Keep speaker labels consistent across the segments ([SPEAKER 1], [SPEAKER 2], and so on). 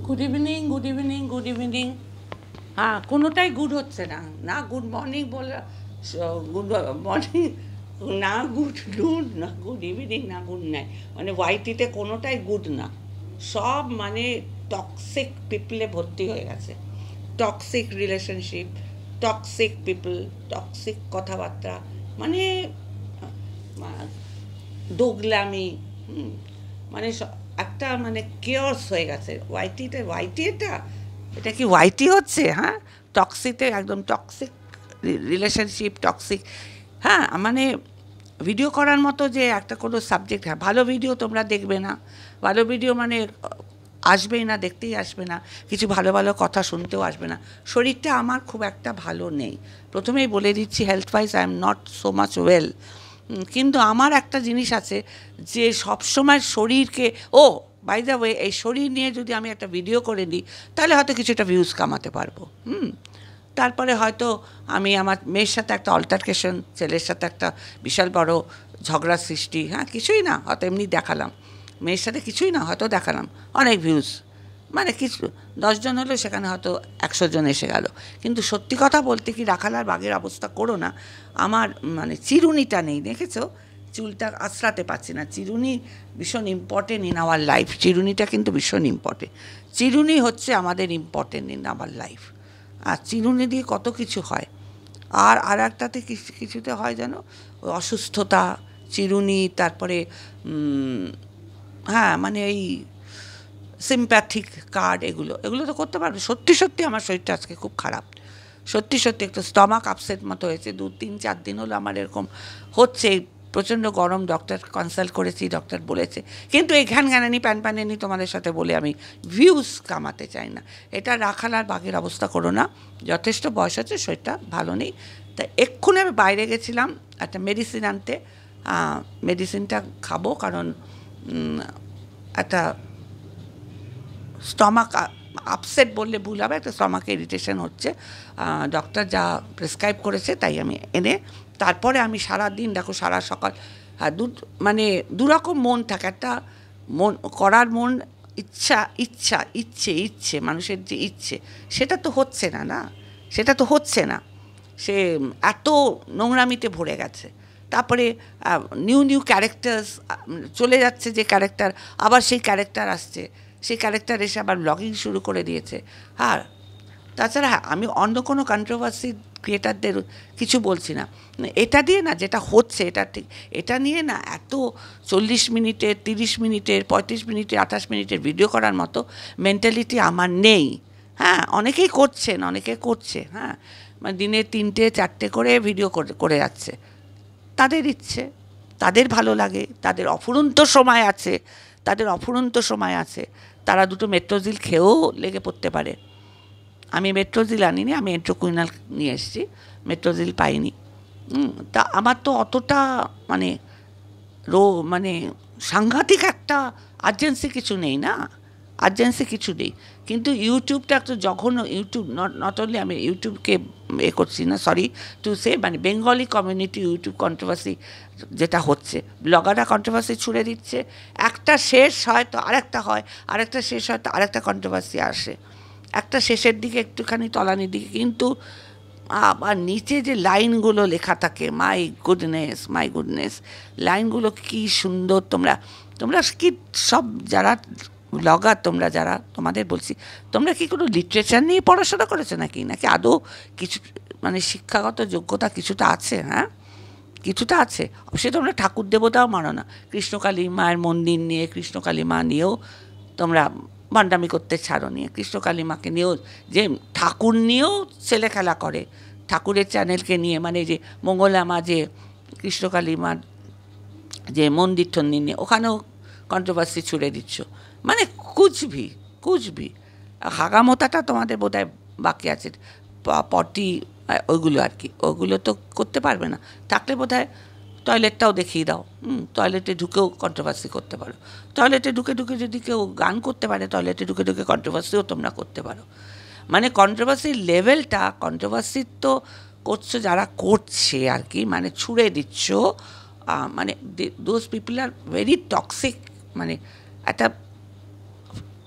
[SPEAKER 1] Good evening, good evening, good evening. হ্যাঁ, কোনোটাই good হচ্ছে না। না গুড মর্নিং বলে, গুড মর্নিং, না গুড নুন, না গুড ইভিনিং, না গুড নাইট। মানে ওয়াইটিতে কোনোটাই গুড না। সব মানে টক্সিক পিপলে ভর্তি হয়ে গেছে। Toxic relationship, toxic people, toxic কথাবার্তা, মানে দোগলামি, মানে একটা মানে কেয়স হয়ে গেছে ওয়াইটিতে। ওয়াইটি এটা কি ওয়াইটি হচ্ছে? হ্যাঁ, টক্সিতে একদম টক্সিক রিলেশনশিপ, টক্সিক। হ্যাঁ, মানে ভিডিও করার মতো যে একটা কোনো সাবজেক্ট, হ্যাঁ ভালো ভিডিও তোমরা দেখবে না, ভালো ভিডিও মানে আসবেই না, দেখতেই আসবে না, কিছু ভালো ভালো কথা শুনতেও আসবে না। শরীরটা আমার খুব একটা ভালো নেই, প্রথমেই বলে দিচ্ছি। Health wise I am not so much well. কিন্তু আমার একটা জিনিস আছে যে সবসময় শরীরকে, ও বাই দ্য ওয়ে, এই শরীর নিয়ে যদি আমি একটা ভিডিও করে নিই তাহলে হয়তো কিছুটা ভিউজ কামাতে পারবো। তারপরে হয়তো আমি আমার মেয়ের সাথে একটা অল্টারকেশন, ছেলের সাথে একটা বিশাল বড় ঝগড়ার সৃষ্টি, হ্যাঁ কিছুই না, হয়তো এমনি দেখালাম। মেয়ের সাথে কিছুই না, হয়তো দেখালাম, অনেক ভিউজ, মানে কিছু 10 জন হলো, সেখানে হয়তো 100 জন এসে গেল। কিন্তু সত্যি কথা বলতে কি, রাখাল আর বাঘের অবস্থা করো না। আমার মানে চিরুনিটা নেই, দেখেছো? চুলটা আঁচড়াতে পারছি না। চিরুনি ভীষণ ইম্পর্টেন্ট ইন আওয়ার লাইফ। চিরুনিটা কিন্তু ভীষণ ইম্পর্টেন্ট। চিরুনি হচ্ছে আমাদের ইম্পর্টেন্ট ইন আওয়ার লাইফ। আর চিরুনি দিয়ে কত কিছু হয়। আর একটাতে কিছুতে হয় যেন, ওই অসুস্থতা, চিরুনি, তারপরে হ্যাঁ মানে এই সিম্প্যাথিক কার্ড, এগুলো এগুলো তো করতে পারবে। সত্যি সত্যি আমার শরীরটা আজকে খুব খারাপ, সত্যি সত্যি একটু স্টমাক আপসেট মতো হয়েছে। 2-3-4 দিন হলো আমার এরকম হচ্ছে, প্রচণ্ড গরম। ডক্টর কনসাল্ট করেছি, ডক্টর বলেছে, কিন্তু এই ঘ্যান ঘ্যানানি প্যান প্যানেনি তোমাদের সাথে বলে আমি ভিউজ কামাতে চাই না। এটা রাখাল আর বাঘের অবস্থা করো না। যথেষ্ট বয়স আছে, শরীরটা ভালো নেই। তা এক্ষুনি আমি বাইরে গেছিলাম একটা মেডিসিন আনতে। মেডিসিনটা খাবো, কারণ একটা স্টমাক আপসেট বললে ভুল হবে, একটা স্টমাকে ইরিটেশন হচ্ছে। ডক্টর যা প্রেসক্রাইব করেছে তাই আমি এনে, তারপরে আমি সারা দিন, দেখো সারা সকাল, মানে দুরকম মন থাকে। একটা মন করার মন, ইচ্ছা ইচ্ছা ইচ্ছে ইচ্ছে, মানুষের যে ইচ্ছে, সেটা তো হচ্ছে না, না সেটা তো হচ্ছে না। সে এত নোংরামিতে ভরে গেছে। তারপরে নিউ নিউ ক্যারেক্টার্স চলে যাচ্ছে, যে ক্যারেক্টার, আবার সেই ক্যারেক্টার আসছে, সেই ক্যারেক্টার এসে আবার ব্লগিং শুরু করে দিয়েছে। আর তাছাড়া আমি অন্য কোনো কন্ট্রোভার্সি ক্রিয়েটারদের কিছু বলছি না। এটা দিয়ে না, যেটা হচ্ছে এটা ঠিক, এটা নিয়ে না এত 40 মিনিটের, 30 মিনিটের, 35 মিনিটের, 28 মিনিটের ভিডিও করার মতো মেন্টালিটি আমার নেই। হ্যাঁ, অনেকেই করছেন, অনেকে করছে, হ্যাঁ মানে দিনে 3-4টে করে ভিডিও করে যাচ্ছে। তাদের ইচ্ছে, তাদের ভালো লাগে, তাদের অফুরন্ত সময় আছে, তাদের অফুরন্ত সময় আছে। তারা দুটো মেট্রোজিল খেয়েও লেগে পড়তে পারে। আমি মেট্রোজিল আনিনি, আমি এন্ট্রোকুইনাল নিয়ে এসেছি, মেট্রোজিল পাইনি। তা আমার তো অতটা মানে মানে সাংঘাতিক একটা আর্জেন্সি কিছু নেই না, আর্জেন্সি কিছু নেই। কিন্তু ইউটিউবটা একটা জঘন্য, ইউটিউব নট অনলি, আমি ইউটিউবকে করছি না, সরি টু সে, মানে বেঙ্গলি কমিউনিটি ইউটিউব কন্ট্রোভার্সি যেটা হচ্ছে, ব্লগাররা কন্ট্রোভার্সি ছুড়ে দিচ্ছে, একটা শেষ হয় তো আরেকটা হয়, আরেকটা শেষ হয় তো আরেকটা কন্ট্রোভার্সি আসে, একটা শেষের দিকে একটুখানি তলানির দিকে, কিন্তু আবার নিচে যে লাইনগুলো লেখা থাকে, মাই গুডনেস, মাই গুডনেস, লাইনগুলো কি সুন্দর। তোমরা তোমরা কি সব যারা ব্লগার, তোমরা যারা, তোমাদের বলছি, তোমরা কি কোনো লিটারেচার নিয়ে পড়াশোনা করেছো নাকি, নাকি আদৌ কিছু মানে শিক্ষাগত যোগ্যতা কিছুটা আছে? হ্যাঁ, কিছুটা আছে। অবশ্যই তোমরা ঠাকুর দেবতাও মানো না, কৃষ্ণকালী মায়ের মন্দির নিয়ে, কৃষ্ণকালী মা নিয়েও তোমরা ভান্ডামি করতে ছাড়ো নিয়ে, কৃষ্ণকালী মাকে নিয়েও, যে ঠাকুর নিয়েও ছেলে খেলা করে, ঠাকুরের চ্যানেলকে নিয়ে, মানে যে মঙ্গলা মা, যে কৃষ্ণকালী মার যে মন্দির টন্দির নিয়ে, ওখানেও কন্ট্রোভার্সি ছুড়ে দিচ্ছ। মানে কুচবি কুচবি, হাগামোতাটা তোমাদের বোধহয় বাকি আছে, পটি, ওইগুলো আর কি, ওগুলো তো করতে পারবে না। থাকলে বোধহয় টয়লেটটাও দেখিয়ে দাও, টয়লেটে ঢুকেও কন্ট্রোভার্সি করতে পারো। টয়লেটে ঢুকে ঢুকে যদি কেউ গান করতে পারে, টয়লেটে ঢুকে ঢুকে কন্ট্রোভার্সিও তোমরা করতে পারো। মানে কন্ট্রোভার্সির লেভেলটা, কন্ট্রোভার্সির তো করছো যারা করছে আর কি, মানে ছুড়ে দিচ্ছ, মানে those people are very toxic, মানে একটা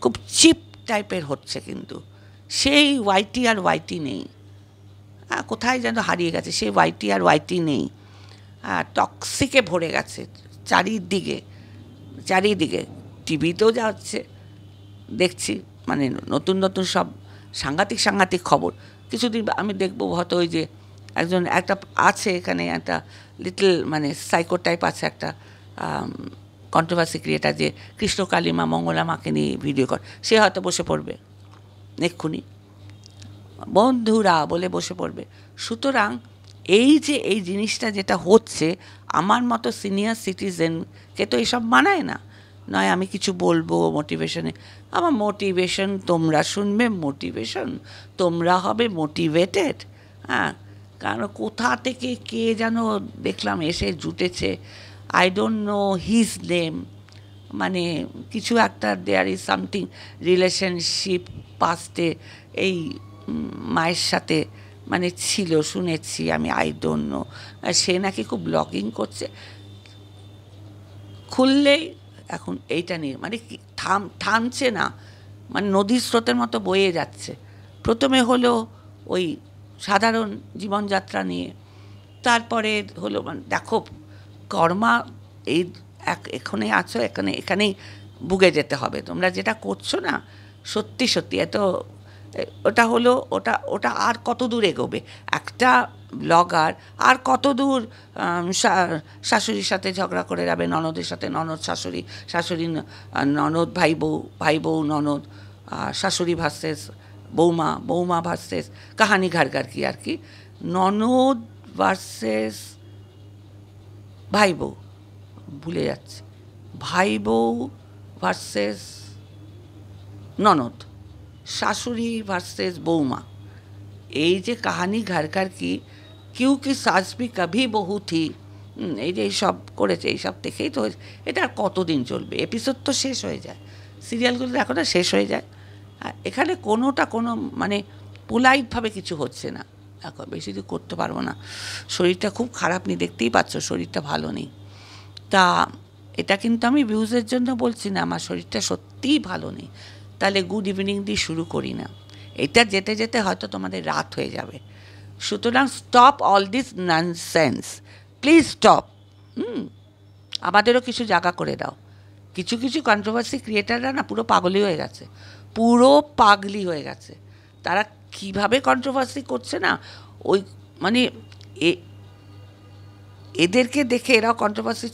[SPEAKER 1] খুব চিপ টাইপের হচ্ছে, কিন্তু সেই ওয়াইটি আর ওয়াইটি নেই। কোথায় যেন হারিয়ে গেছে, সেই ওয়াইটি আর ওয়াইটি নেই। টক্সিকে ভরে গেছে চারিদিকে চারিদিকে। টিভিতেও যা হচ্ছে দেখছি, মানে নতুন নতুন সব সাংঘাতিক সাংঘাতিক খবর। কিছুদিন আমি দেখবো হয়তো ওই যে একটা আছে এখানে একটা লিটল মানে সাইকো টাইপ আছে একটা কন্ট্রোভার্সি ক্রিয়েটার, যে কৃষ্ণ কালিমা মঙ্গলা মাকে নিয়ে ভিডিও কর, সে হয়তো বসে পড়বে এক্ষুনি বন্ধুরা বলে বসে পড়বে। সুতরাং এই যে এই জিনিসটা যেটা হচ্ছে, আমার মতো সিনিয়র সিটিজেনকে তো এইসব মানায় না। নয় আমি কিছু বলবো মোটিভেশনে, আমার মোটিভেশন তোমরা শুনবে, মোটিভেশন তোমরা হবে মোটিভেটেড। কারণ কোথা থেকে কে যেন দেখলাম এসে জুটেছে, I don't know his name, মানে কিছু একটা দেয়ার ইজ সামথিং রিলেশনশিপ পাস্টে এই মায়ের সাথে মানে ছিল, শুনেছি আমি, আই ডোন্ট নো। সে নাকি খুব ব্লগিং করছে, খুললেই এখন এইটা নিয়ে মানে থামছে না, মানে নদীর স্রোতের মতো বয়ে যাচ্ছে। প্রথমে হলো ওই সাধারণ জীবনযাত্রা নিয়ে, তারপরে হলো মানে দেখো কর্মা এই এখানে আছো, এখানেই বুগে যেতে হবে, তোমরা যেটা করছো না সত্যি সত্যি এত ওটা হলো ওটা আর কত দূর এগোবে একটা ব্লগার, আর কত দূর শাশুড়ির সাথে ঝগড়া করে যাবে, ননদের সাথে ননদ শাশুড়ি, শাশুড়ি ননদ, ভাই বউ ননদ, শাশুড়ি ভার্সেস বৌমা, বৌমা ভার্সেস কাহানি ঘাড় কি আর কি, ননদ ভার্সেস ভাই বউ, ভুলে যাচ্ছে, ভাই বউ ভার্সেস ননদ, শাশুড়ি ভার্সেস বৌমা, এই যে কাহানি ঘর কি কিউ কি সাস ভি কভি বহু থি, এই যে এইসব করেছে, এইসব দেখেই তো এটা আর কতদিন চলবে? এপিসোড তো শেষ হয়ে যায়, সিরিয়ালগুলো দেখো না শেষ হয়ে যায়। এখানে কোনো মানে পোলাইটভাবে কিছু হচ্ছে না, এখন বেশি দূর করতে পারবো না, শরীরটা খুব খারাপ, নি দেখতেই পাচ্ছ শরীরটা ভালো নেই। তা এটা কিন্তু আমি ভিউজের জন্য বলছি না, আমার শরীরটা সত্যিই ভালো নেই। তাহলে গুড ইভিনিং দিয়ে শুরু করি না, এটা যেতে যেতে হয়তো তোমাদের রাত হয়ে যাবে। সুতরাং stop all this nonsense, please stop. আমাদেরও কিছু জায়গা করে দাও। কিছু কিছু কন্ট্রোভার্সি ক্রিয়েটাররা না পুরো পাগলি হয়ে গেছে, পুরো পাগলি হয়ে গেছে। তারা কিভাবে কন্ট্রোভার্সি করছে না, ওই মানে এদেরকে দেখে এরাও কন্ট্রোভার্সি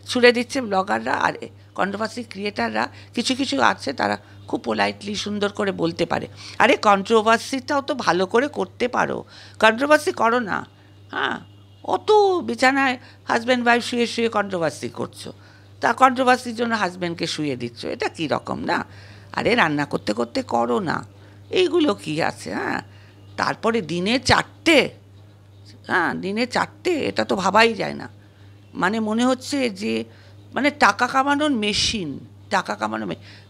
[SPEAKER 1] ছুড়ে দিচ্ছে ব্লগাররা, আর কন্ট্রোভার্সি ক্রিয়েটাররা কিছু কিছু আছে তারা খুব পোলাইটলি সুন্দর করে বলতে পারে, আরে কন্ট্রোভার্সিটাও তো ভালো করে করতে পারো, কন্ট্রোভার্সি করো না। অত বিছানায় হাজব্যান্ড ওয়াইফ শুয়ে শুয়ে কন্ট্রোভার্সি করছো, তা কন্ট্রোভার্সির জন্য হাজব্যান্ডকে শুয়ে দিচ্ছ, এটা কী রকম না? আরে রান্না করতে করতে করো না, এইগুলো কি আছে? তারপরে দিনে 4টে, দিনে 4টে, এটা তো ভাবাই যায় না। মানে মনে হচ্ছে যে মানে টাকা কামানোর মেশিন, টাকা কামানোর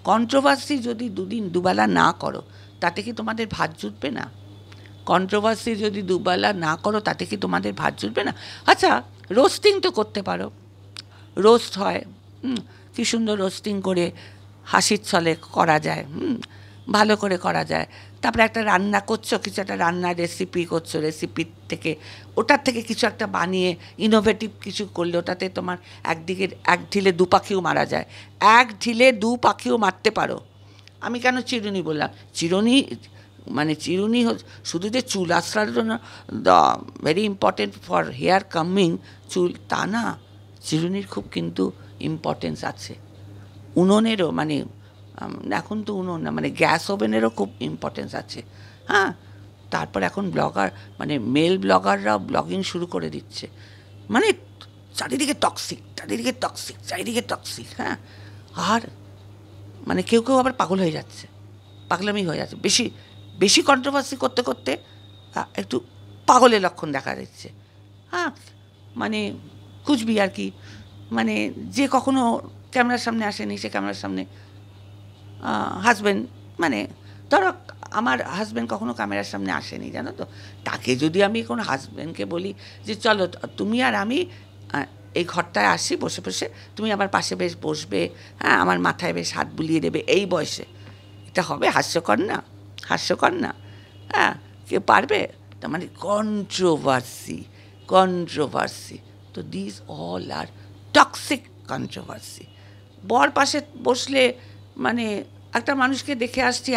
[SPEAKER 1] কন্ট্রোভার্সি যদি দুবেলা না করো তাতে কি তোমাদের ভাত জুটবে না? কন্ট্রোভার্সি যদি দুবেলা না করো তাতে কি তোমাদের ভাত জুটবে না? আচ্ছা, রোস্টিং তো করতে পারো, রোস্ট হয়, কী সুন্দর রোস্টিং করে হাসির ছলে করা যায়, ভালো করে করা যায়। তারপরে একটা রান্না করছো, কিছু একটা রান্নার রেসিপি করছো, রেসিপির থেকে ওটার থেকে কিছু একটা বানিয়ে ইনোভেটিভ কিছু করলে ওটাতে তোমার একদিকে এক ঢিলে দু পাখিও মারা যায়, এক ঢিলে দু পাখিও মারতে পারো। আমি কেন চিরুনি বললাম? চিরুনি শুধু যে চুল আশ্রার জন্য very important for hair coming চুল তা না, চিরুনির খুব কিন্তু ইম্পর্টেন্স আছে। উনুনেরও মানে এখন তো উনুন না, মানে গ্যাস ওভেনেরও খুব ইম্পর্টেন্স আছে। তারপর এখন ব্লগার মানে মেল ব্লগাররাও ব্লগিং শুরু করে দিচ্ছে, মানে চারিদিকে টক্সিক। আর মানে কেউ আবার পাগল হয়ে যাচ্ছে, পাগলামি হয়ে যাচ্ছে, বেশি কন্ট্রোভার্সি করতে করতে একটু পাগলের লক্ষণ দেখা দিচ্ছে। মানে খুঁজবি আর কি, মানে যে কখনো ক্যামেরার সামনে আসেনি, সে ক্যামেরার সামনে হাজব্যান্ড, মানে ধরো আমার হাজব্যান্ড কখনো ক্যামেরার সামনে আসেনি, জানো তো, তাকে যদি আমি কোনো হাজব্যান্ডকে বলি যে চলো তুমি আর আমি এই ঘরটায় আসি, বসে বসে তুমি আমার পাশে বেশ বসবে, আমার মাথায় বেশ হাত বুলিয়ে দেবে, এই বয়সে এটা হবে হাস্যকর না? হাস্যকর না? হ্যাঁ, কেউ পারবে? তার মানে কন্ট্রোভার্সি। তো this all are toxic controversy. বর পাশে বসলে মানে একটা মানুষকে দেখে আসছি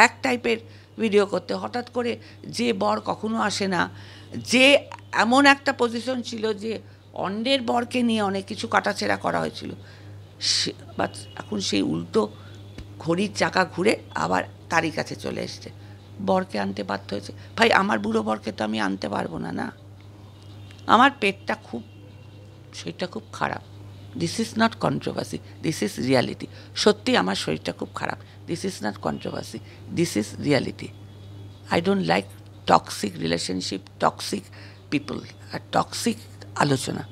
[SPEAKER 1] এক টাইপের ভিডিও করতে, হঠাৎ করে যে বর কখনো আসে না, যে এমন একটা পজিশন ছিল যে অন্যের বরকে নিয়ে অনেক কিছু কাটাছেঁড়া করা হয়েছিল, বাট এখন সেই উল্টো ঘড়ির চাকা ঘুরে আবার তারই কাছে চলে এসছে, বরকে আনতে বাধ্য হয়েছে। ভাই, আমার বুড়ো বরকে তো আমি আনতে পারবো না। না, আমার পেটটা শরীরটা খুব খারাপ। This is not controversy, this is reality. সত্যি আমার শরীরটা খুব খারাপ, this is not controversy, this is reality. I don't like toxic relationship, toxic people R toxic আলোচনা,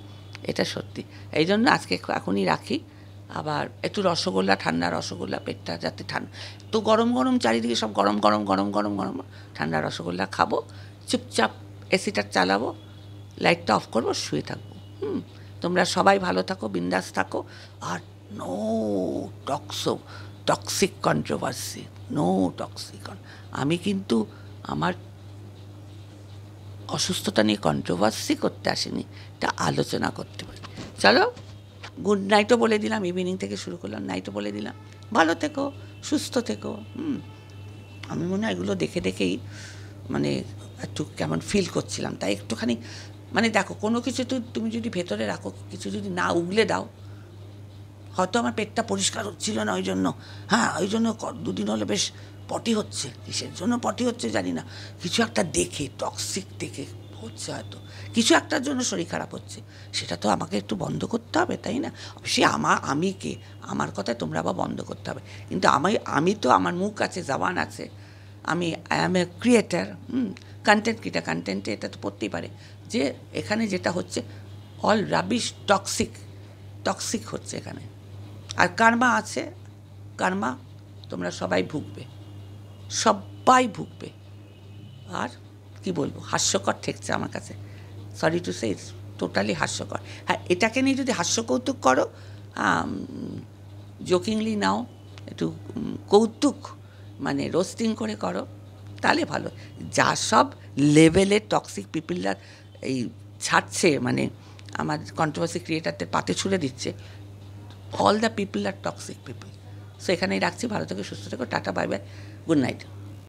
[SPEAKER 1] এটা সত্যি। এই জন্য আজকে এখনই রাখি। আবার একটু রসগোল্লা, ঠান্ডা রসগোল্লা, পেটটা যাতে ঠান্ডা, তো গরম গরম চারিদিকে সব গরম গরম গরম গরম গরম ঠান্ডা রসগোল্লা খাবো, চুপচাপ এসিটা চালাবো, লাইটটা অফ করবো, শুয়ে থাকবো। তোমরা সবাই ভালো থাকো, বিন্দাস থাকো, আর no toxic controversy, no toxic. আমি কিন্তু আমার অসুস্থতা নিয়ে কন্ট্রোভার্সি করতে আসিনি, এটা আলোচনা করতে পারি। চলো, গুড নাইটও বলে দিলাম, ইভিনিং থেকে শুরু করলাম, নাইটও বলে দিলাম। ভালো থেকো, সুস্থ থেকো। আমি মনে হয় এগুলো দেখে দেখেই মানে একটু কেমন ফিল করছিলাম, তাই একটুখানি মানে দেখো, কোনো কিছু তুমি যদি ভেতরে রাখো, কিছু যদি না উগলে দাও, হয়তো আমার পেটটা পরিষ্কার হচ্ছিল না ওই জন্য, হ্যাঁ ওই জন্য দুদিন হলে বেশ পটি হচ্ছে, কিসের জন্য পটি হচ্ছে জানি না, কিছু একটা দেখে, টক্সিক দেখে হচ্ছে, হয়তো কিছু একটার জন্য শরীর খারাপ হচ্ছে, সেটা তো আমাকে একটু বন্ধ করতে হবে, তাই না? সে আমি কে, আমার কথায় তোমরা আবার বন্ধ করতে হবে, কিন্তু আমি তো, আমার মুখ আছে, জবান আছে, আমি I am a creator, content creator, কন্টেন্টে এটা তো পড়তেই পারে যে এখানে যেটা হচ্ছে অল রাবিশ, টক্সিক হচ্ছে এখানে। আর কার্মা আছে, কার্মা তোমরা সবাই ভুগবে, আর কি বলবো, হাস্যকর ঠেকছে আমার কাছে, সরি টু সে, টোটালি হাস্যকর। হ্যাঁ, এটাকে নিয়ে যদি হাস্য কৌতুক করো, জোকিংলি নাও, একটু কৌতুক মানে রোস্টিং করে করো, তাহলে ভালো। যা সব লেভেলের টক্সিক পিপলরা এই ছাড়ছে, মানে আমার কন্ট্রোভার্সি ক্রিয়েটারদের পাতে ছুড়ে দিচ্ছে, all the people R toxic people. So এখানেই রাখছি, ভালো থেকো, সুস্থ থেকো, টাটা, বাই বাই, গুড নাইট।